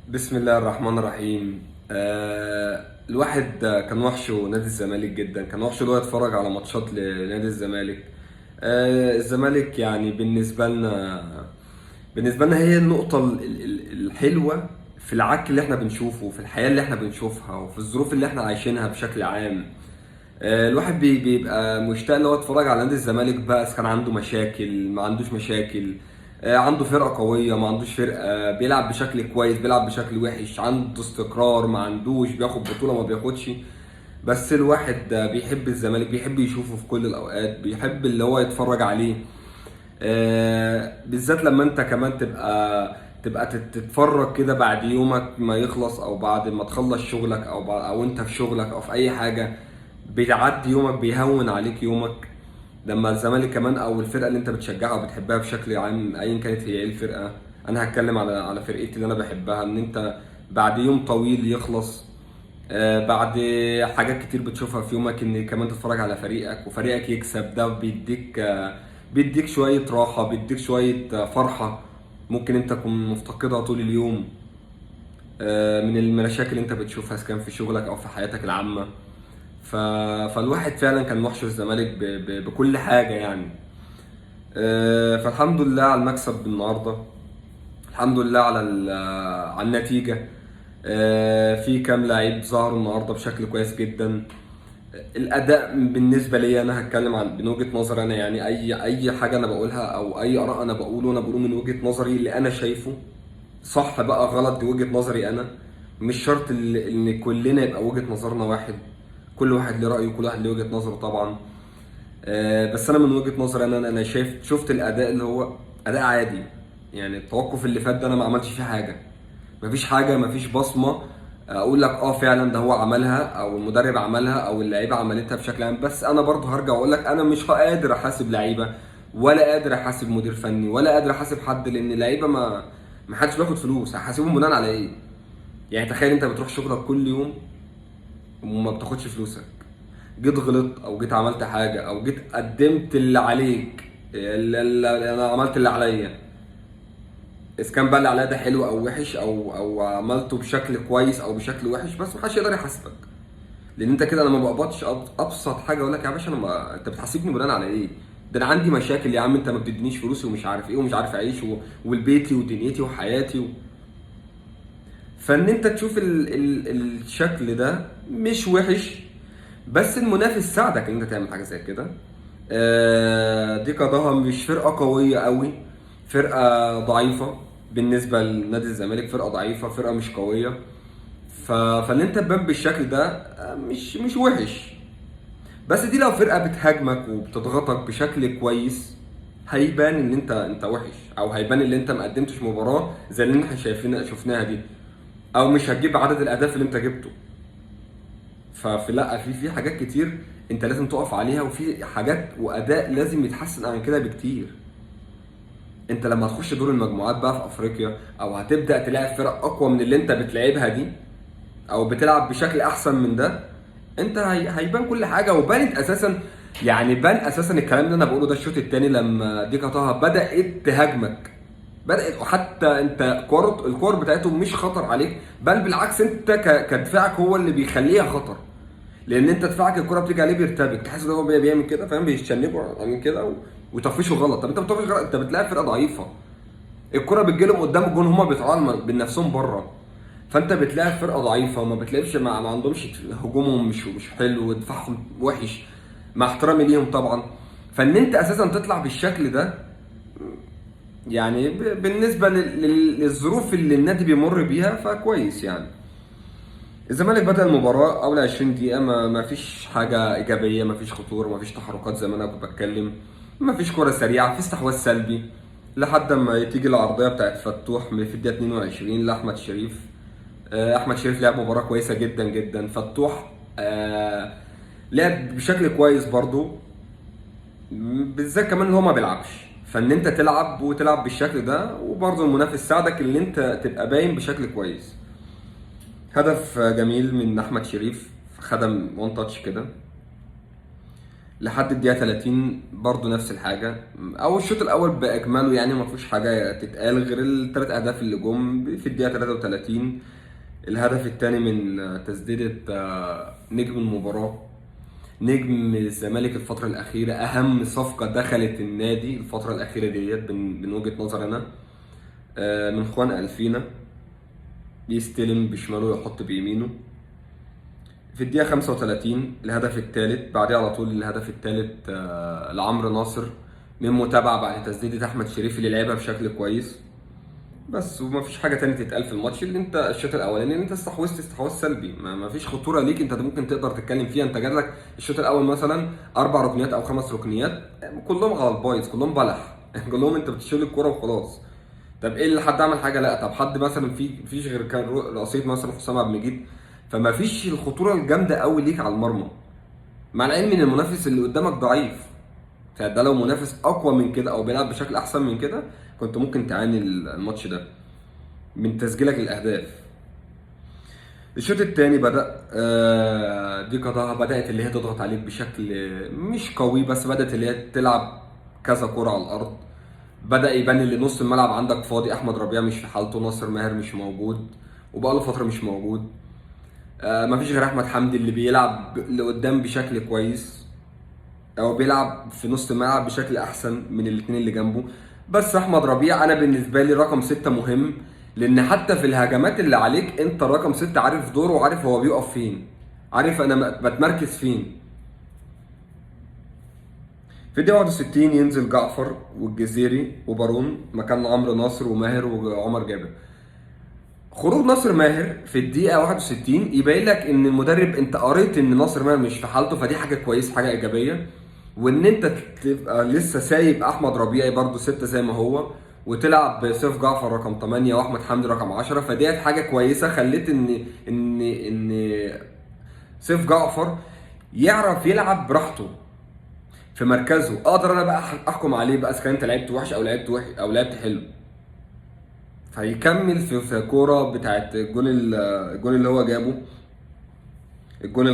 بسم الله الرحمن الرحيم. الواحد كان وحشه نادي الزمالك جدا، كان وحشه اللي هو يتفرج على ماتشات لنادي الزمالك. الزمالك يعني بالنسبة لنا هي النقطة الحلوة في العك اللي احنا بنشوفه، في الحياة اللي احنا بنشوفها، وفي الظروف اللي احنا عايشينها بشكل عام. الواحد بيبقى مشتاق ان هو يتفرج على نادي الزمالك بقى، اذا كان عنده مشاكل ما عندوش مشاكل، عنده فرقة قوية ما عندوش فرقة، بيلعب بشكل كويس بيلعب بشكل وحش، عنده استقرار ما عندوش، بياخد بطولة ما بياخدش. بس الواحد بيحب الزمالك، بيحب يشوفه في كل الاوقات، بيحب اللي هو يتفرج عليه. بالذات لما انت كمان تبقى تتفرج كده بعد يومك ما يخلص، او بعد ما تخلص شغلك، او انت في شغلك او في اي حاجة، بيعدي يومك بيهون عليك يومك لما الزمالك كمان او الفرقة اللي انت بتشجعها وبتحبها بشكل عام ايا كانت هي ايه الفرقة. انا هتكلم على فرقتي اللي انا بحبها، ان انت بعد يوم طويل يخلص، بعد حاجات كتير بتشوفها في يومك، ان كمان تتفرج على فريقك وفريقك يكسب، ده بيديك شوية راحة، بيديك شوية فرحة ممكن انت تكون مفتقدها طول اليوم، من المشاكل اللي انت بتشوفها اذا كان في شغلك او في حياتك العامة. ف... فالواحد فعلا كان وحشه الزمالك بكل حاجة يعني. فالحمد لله على المكسب النهارده، الحمد لله على النتيجة. في كام لعيب ظهروا النهارده بشكل كويس جدا. الاداء بالنسبه لي انا هتكلم عن من وجهه نظري انا، يعني اي حاجه انا بقولها او اي اراء انا بقوله من وجهه نظري اللي انا شايفه. صح بقى غلط دي وجهه نظري انا، مش شرط ان كلنا يبقى وجهه نظرنا واحد. كل واحد له رايه وكل واحد له وجهه نظره طبعا. بس انا من وجهه نظري انا شفت الاداء اللي هو اداء عادي. يعني التوقف اللي فات ده انا ما عملتش فيه حاجه، مفيش حاجه، مفيش بصمه اقول لك فعلا ده هو عملها او المدرب عملها او اللعيبه عملتها بشكل عام. بس انا برضه هرجع واقول لك انا مش قادر احاسب لعيبه، ولا قادر احاسب مدير فني، ولا قادر احاسب حد، لان اللعيبه ما حدش بياخد فلوس، هحاسبهم بناء على ايه؟ يعني تخيل انت بتروح شغلك كل يوم وما بتاخدش فلوسك، جيت غلطت او جيت عملت حاجه او جيت قدمت اللي عليك، اللي انا عملت اللي عليا، اذا كان بقى اللي عليا ده حلو او وحش او عملته بشكل كويس او بشكل وحش، بس محدش يقدر يحاسبك. لان انت كده انا ما بقبضش ابسط حاجه اقول لك يا باشا انت بتحاسبني بناء على ايه؟ ده انا عندي مشاكل يا عم، انت ما بتدينيش فلوسي ومش عارف ايه ومش عارف اعيش والبيتي ودنيتي وحياتي فان انت تشوف الشكل ده مش وحش، بس المنافس ساعدك ان انت تعمل حاجه زي كده. دي قضاها مش فرقه قويه قوي، فرقه ضعيفه بالنسبه لنادي الزمالك، فرقه ضعيفه، فرقه مش قويه. فان انت تبان بالشكل ده مش وحش. بس دي لو فرقه بتهاجمك وبتضغطك بشكل كويس، هيبان ان انت وحش، او هيبان ان انت ما قدمتش مباراه زي اللي احنا شفناها دي، او مش هتجيب عدد الاهداف اللي انت جبته. لا، في حاجات كتير انت لازم تقف عليها، وفي حاجات واداء لازم يتحسن عن كده بكتير. انت لما تخش دور المجموعات بقى في افريقيا، او هتبدا تلاعب فرق اقوى من اللي انت بتلعبها دي، او بتلعب بشكل احسن من ده، انت هيبان كل حاجه، وبانت اساسا. يعني بان اساسا الكلام اللي انا بقوله ده الشوط الثاني لما ديكا طه بدات تهاجمك، بدات، وحتى انت الكور بتاعتهم مش خطر عليك، بل بالعكس انت كدفاعك هو اللي بيخليها خطر. لان انت دفاعك الكره بتيجي عليه بيرتبك، تحس ان هو بيعمل كده، فاهم، بيتشنجوا عاملين كده ويطفشوا غلط. طب انت بتطفش غلط، انت بتلاعب فرقه ضعيفه، الكره بتجيلهم قدام الجون، هما بيطلعوا من نفسهم بره. فانت بتلاعب فرقه ضعيفه وما بتلاعبش، ما عندهمش، هجومهم مش حلو ودفاعهم وحش، مع احترامي ليهم طبعا. فان انت اساسا تطلع بالشكل ده، يعني بالنسبه للظروف اللي النادي بيمر بيها فكويس يعني. الزمالك بدأ المباراة أول 20 دقيقة ما فيش حاجة إيجابية، ما فيش خطورة، ما فيش تحركات زي ما أنا كنت بتكلم، ما فيش كرة سريعة، في استحواذ سلبي لحد ما تيجي العرضية بتاعت فتوح في الدقيقة 22 لأحمد شريف. أحمد شريف لعب مباراة كويسة جدا جدا. فتوح لعب بشكل كويس برضو، بالذات كمان إن هو ما بيلعبش. فإن أنت تلعب وتلعب بالشكل ده، وبرضو المنافس ساعدك إن أنت تبقى باين بشكل كويس. هدف جميل من احمد شريف، خدم وان تاتش كده. لحد الدقيقة 30 برضه نفس الحاجة. أو الشوط الأول بإجماله يعني ما فيهوش حاجة تتقال غير التلات أهداف اللي جم في الدقيقة 33. الهدف الثاني من تسديدة نجم المباراة، نجم الزمالك الفترة الأخيرة، أهم صفقة دخلت النادي الفترة الأخيرة ديت من وجهة نظري أنا، من خوان ألفينا. يستلم بشماله ويحط بيمينه. في الدقيقة 35 الهدف الثالث، بعديه على طول الهدف الثالث لعمرو ناصر من متابعة بعد تسديدة أحمد شريف اللي لعبها بشكل كويس. بس ومفيش حاجة تانية تتقال في الماتش. اللي انت الشوط الأولاني ان انت استحوذت استحواذ سلبي، مفيش خطورة ليك انت ممكن تقدر تتكلم فيها. انت جالك الشوط الأول مثلا 4 ركنيات أو 5 ركنيات كلهم على البايظ، كلهم بلح كلهم انت بتشيل الكورة وخلاص. طب ايه اللي حد عمل حاجة؟ لا. طب حد مثلا مفيش غير كان رصيد مثلا حسام عبد المجيد، فما فيش الخطوره الجامده قوي ليك على المرمى، مع العلم ان المنافس اللي قدامك ضعيف. فده لو منافس اقوى من كده او بيلعب بشكل احسن من كده كنت ممكن تعاني الماتش ده من تسجيلك الاهداف. الشوط الثاني بدا دي قضاها بدات اللي هي تضغط عليك بشكل مش قوي، بس بدات اللي هي تلعب كذا كرة على الارض. بدا يبان ان نص الملعب عندك فاضي، احمد ربيع مش في حالته، ناصر ماهر مش موجود وبقاله فتره مش موجود. مفيش غير احمد حمدي اللي بيلعب لقدام بشكل كويس، او بيلعب في نص الملعب بشكل احسن من الاثنين اللي جنبه. بس احمد ربيع انا بالنسبه لي رقم 6 مهم، لان حتى في الهجمات اللي عليك انت رقم 6 عارف دوره وعارف هو بيقف فين، عارف انا بتمركز فين. في الدقيقه 61 ينزل جعفر والجزيري وبارون مكان عمرو ناصر وماهر وعمر جابر. خروج ناصر ماهر في الدقيقة 61 يبين لك ان المدرب انت قريت ان ناصر ماهر مش في حالته، فدي حاجة كويسة، حاجة ايجابية. وان انت تبقى لسه سايب احمد ربيعي برضو 6 زي ما هو، وتلعب بسيف جعفر رقم 8 واحمد حمدي رقم 10، فديت حاجة كويسة خليت ان سيف جعفر يعرف يلعب براحته في مركزه. اقدر انا بقى احكم عليه بقى اذا كان انت لعبت وحش او لعبت وحش او لعبت حلو. فيكمل في الكوره بتاعت الجون اللي هو جابه، الجون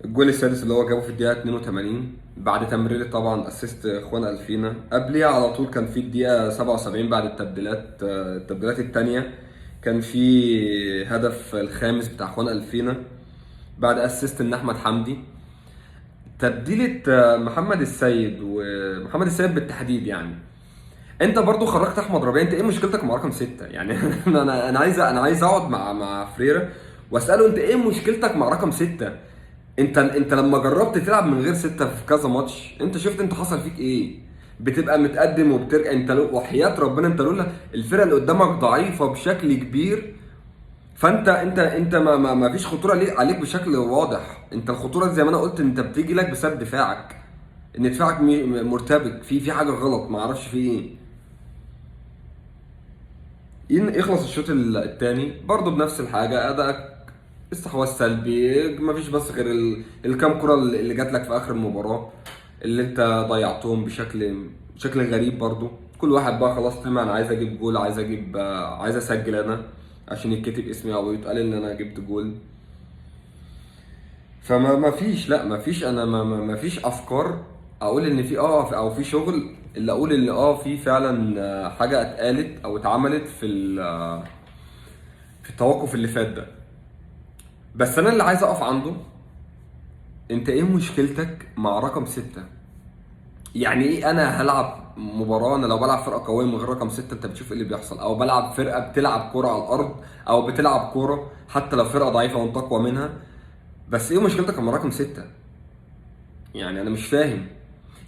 الجون السادس اللي هو جابه في الدقيقه 82 بعد تمرير طبعا اسيست اخوان الفينا. قبليها على طول كان في الدقيقه 77 بعد التبديلات الثانيه كان في هدف الخامس بتاع اخوان الفينا بعد اسيست ان احمد حمدي. تبديله محمد السيد، ومحمد السيد بالتحديد يعني. انت برضو خرجت احمد ربيع، انت ايه مشكلتك مع رقم 6 يعني؟ انا عايز اقعد مع فريرة واساله انت ايه مشكلتك مع رقم 6؟ انت لما جربت تلعب من غير 6 في كذا ماتش انت شفت انت حصل فيك ايه؟ بتبقى متقدم وبترجع انت وحياة ربنا انت لولا الفرقه اللي قدامك ضعيفه بشكل كبير، فانت ما فيش خطوره عليك بشكل واضح. انت الخطوره زي ما انا قلت انت بتيجي لك بسبب دفاعك، ان دفاعك مرتبك في حاجه غلط ما اعرفش في ايه. يخلص الشوط الثاني برضه بنفس الحاجه، ادائك استحواذ سلبي، مفيش بس غير الكام كره اللي جات لك في اخر المباراه اللي انت ضيعتهم بشكل غريب. برضه كل واحد بقى خلاص طمع انا عايز اجيب جول، عايز اسجل انا عشان يتكتب اسمي او يتقال ان انا جبت جول. فما فيش، لا ما فيش، انا ما فيش افكار اقول ان في او في شغل اللي اقول ان في فعلا حاجه اتقالت او اتعملت في التوقف اللي فات ده. بس انا اللي عايز اقف عنده، انت ايه مشكلتك مع رقم 6؟ يعني ايه انا هلعب مباراه، انا لو بلعب فرقه قويه من غير رقم 6 انت بتشوف ايه اللي بيحصل، او بلعب فرقه بتلعب كوره على الارض او بتلعب كوره حتى لو فرقه ضعيفه وانت اقوى منها، بس ايه مشكلتك مع رقم 6؟ يعني انا مش فاهم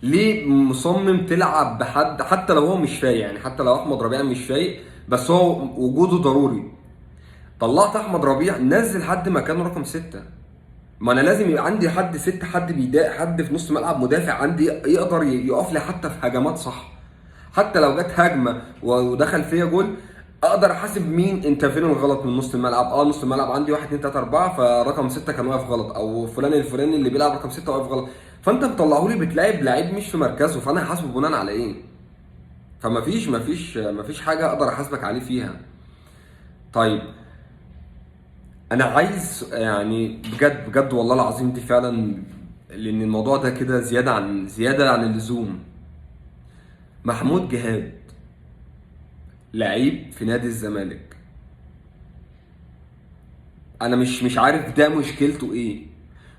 ليه مصمم تلعب بحد حتى لو هو مش فايق، يعني حتى لو احمد ربيع مش فايق بس هو وجوده ضروري. طلعت احمد ربيع نزل حد مكانه رقم 6. ما انا لازم يبقى عندي حد 6، حد بيدافع، حد في نص ملعب مدافع عندي يقدر يقف لي حتى في هجمات صح. حتى لو جت هجمه ودخل فيا جول اقدر احاسب مين انت فين الغلط من نص الملعب. نص الملعب عندي 1 2 3 4 فرقم 6 كان واقف غلط، او فلان الفلاني اللي بيلعب رقم 6 واقف غلط، فانت بتطلعه لي بتلاعب لعيب مش في مركزه، فانا هحاسبه بناء على ايه؟ فما فيش حاجه اقدر احاسبك عليه فيها. طيب انا عايز يعني بجد بجد والله العظيم دي فعلا لان الموضوع ده كده زياده عن اللزوم. محمود جهاد لعيب في نادي الزمالك، انا مش عارف ده مشكلته ايه.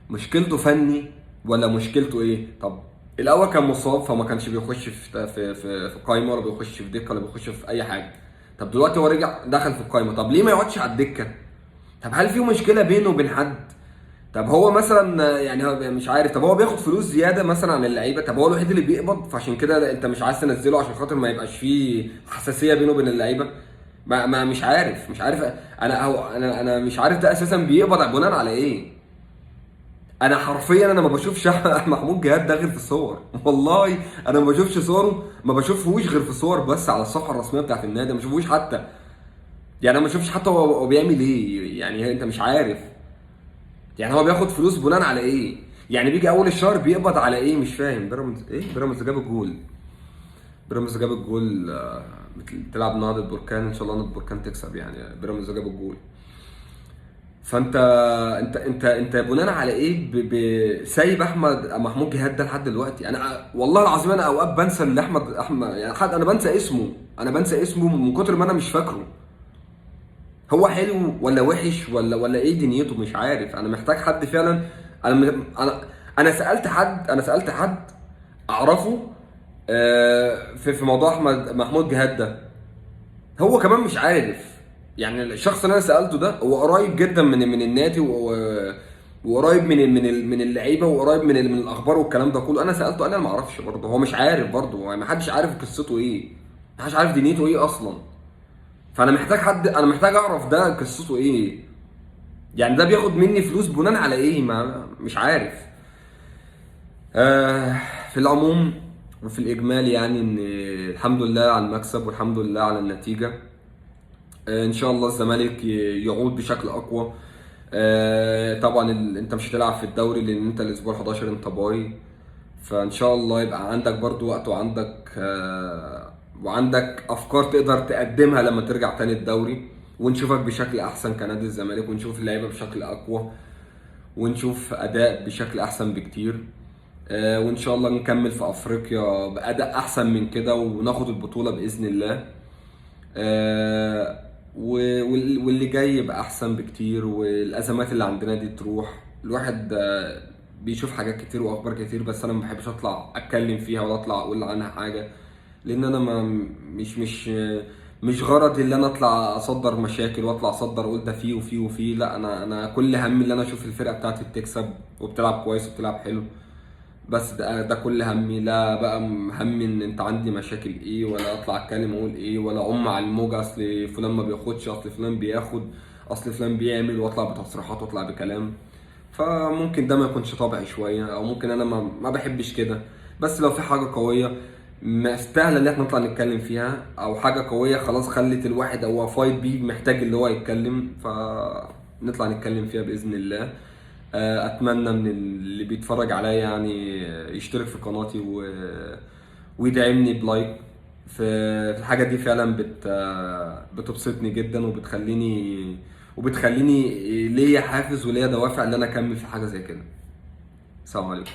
مشكلته فني ولا مشكلته ايه؟ طب الاول كان مصاب فما كانش بيخش في قايمه، ولا بيخش في دكه، ولا بيخش في اي حاجه. طب دلوقتي هو رجع دخل في القايمه، طب ليه ما يقعدش على الدكه؟ طب هل في مشكله بينه وبين حد؟ طب هو مثلا يعني هو مش عارف، طب هو بياخد فلوس زياده مثلا عن اللعيبه؟ طب هو الوحيد اللي بيقبض فعشان كده انت مش عايز تنزله عشان خاطر ما يبقاش فيه حساسيه بينه وبين اللعيبه؟ ما مش عارف. انا مش عارف ده اساسا بيقبض بناء على ايه. انا حرفيا انا ما بشوفش محمود جهاد ده غير في الصور. والله انا ما بشوفش صوره، ما بشوفهوش غير في الصور بس على الصفحه الرسميه بتاعت النادي، ما بشوفهوش حتى. يعني انا ما بشوفش حتى هو بيعمل ايه. يعني انت مش عارف يعني هو بياخد فلوس بناء على ايه؟ يعني بيجي اول الشهر بيقبض على ايه؟ مش فاهم. بيراميدز ايه؟ بيراميدز جاب الجول. بيراميدز جاب الجول. بتلعب نهضة بركان، ان شاء الله نهضة بركان تكسب. يعني بيراميدز جاب الجول. فانت انت بناء على ايه سايب محمود جهاد ده لحد دلوقتي؟ انا والله العظيم انا اوقات بنسى ان احمد يعني انا بنسى اسمه. انا بنسى اسمه من كتر ما انا مش فاكره. هو حلو ولا وحش ولا ايه دنيته؟ مش عارف. انا محتاج حد فعلا. انا انا انا سالت حد اعرفه في موضوع محمود جهاد ده. هو كمان مش عارف. يعني الشخص اللي انا سالته ده هو قريب جدا من النادي وقريب من اللعيبه، وقريب من الاخبار والكلام ده كله. انا سالته انا ما اعرفش برضه. هو مش عارف برضه. يعني ما حدش عارف قصته ايه، ما حدش عارف دنيته ايه اصلا. فانا محتاج حد، انا محتاج اعرف ده قصته ايه. يعني ده بياخد مني فلوس بناء على ايه؟ ما مش عارف. آه في العموم وفي الاجمال يعني ان الحمد لله على المكسب والحمد لله على النتيجه. ان شاء الله الزمالك يعود بشكل اقوى. طبعا انت مش هتلعب في الدوري لان انت الاسبوع 11 انت باي. فان شاء الله يبقى عندك برضو وقت، وعندك افكار تقدر تقدمها لما ترجع تاني الدوري، ونشوفك بشكل احسن كنادي الزمالك، ونشوف اللعيبه بشكل اقوى، ونشوف اداء بشكل احسن بكتير. وان شاء الله نكمل في افريقيا باداء احسن من كده وناخد البطوله باذن الله. واللي جاي يبقى احسن بكتير، والازمات اللي عندنا دي تروح. الواحد بيشوف حاجات كتير واخبار كتير، بس انا ما بحبش اطلع اتكلم فيها ولا اطلع اقول عنها حاجه. لان انا ما مش غرضي اللي انا اطلع اصدر مشاكل واطلع اصدر اقول ده فيه وفيه وفيه. لا، انا كل همي اللي انا اشوف الفرقه بتاعتي بتكسب وبتلعب كويس وبتلعب حلو. بس ده كل همي. لا بقى همي ان انت عندي مشاكل ايه، ولا اطلع اتكلم اقول ايه، ولا على الموجه اصل فلان ما بياخدش، اصل فلان بياخد، اصل فلان بيعمل، واطلع بتصريحات واطلع بكلام. فممكن ده ما يكونش طبيعي شويه، او ممكن انا ما بحبش كده. بس لو في حاجه قويه مستاهله ان احنا نطلع نتكلم فيها، او حاجه قويه خلاص خلت الواحد هو فايت بيه محتاج اللي هو يتكلم، فنطلع نتكلم فيها باذن الله. اتمنى من اللي بيتفرج عليا يعني يشترك في قناتي ويدعمني بلايك في الحاجه دي. فعلا بتبسطني جدا وبتخليني ليا حافز وليا دوافع ان انا اكمل في حاجه زي كده. السلام عليكم.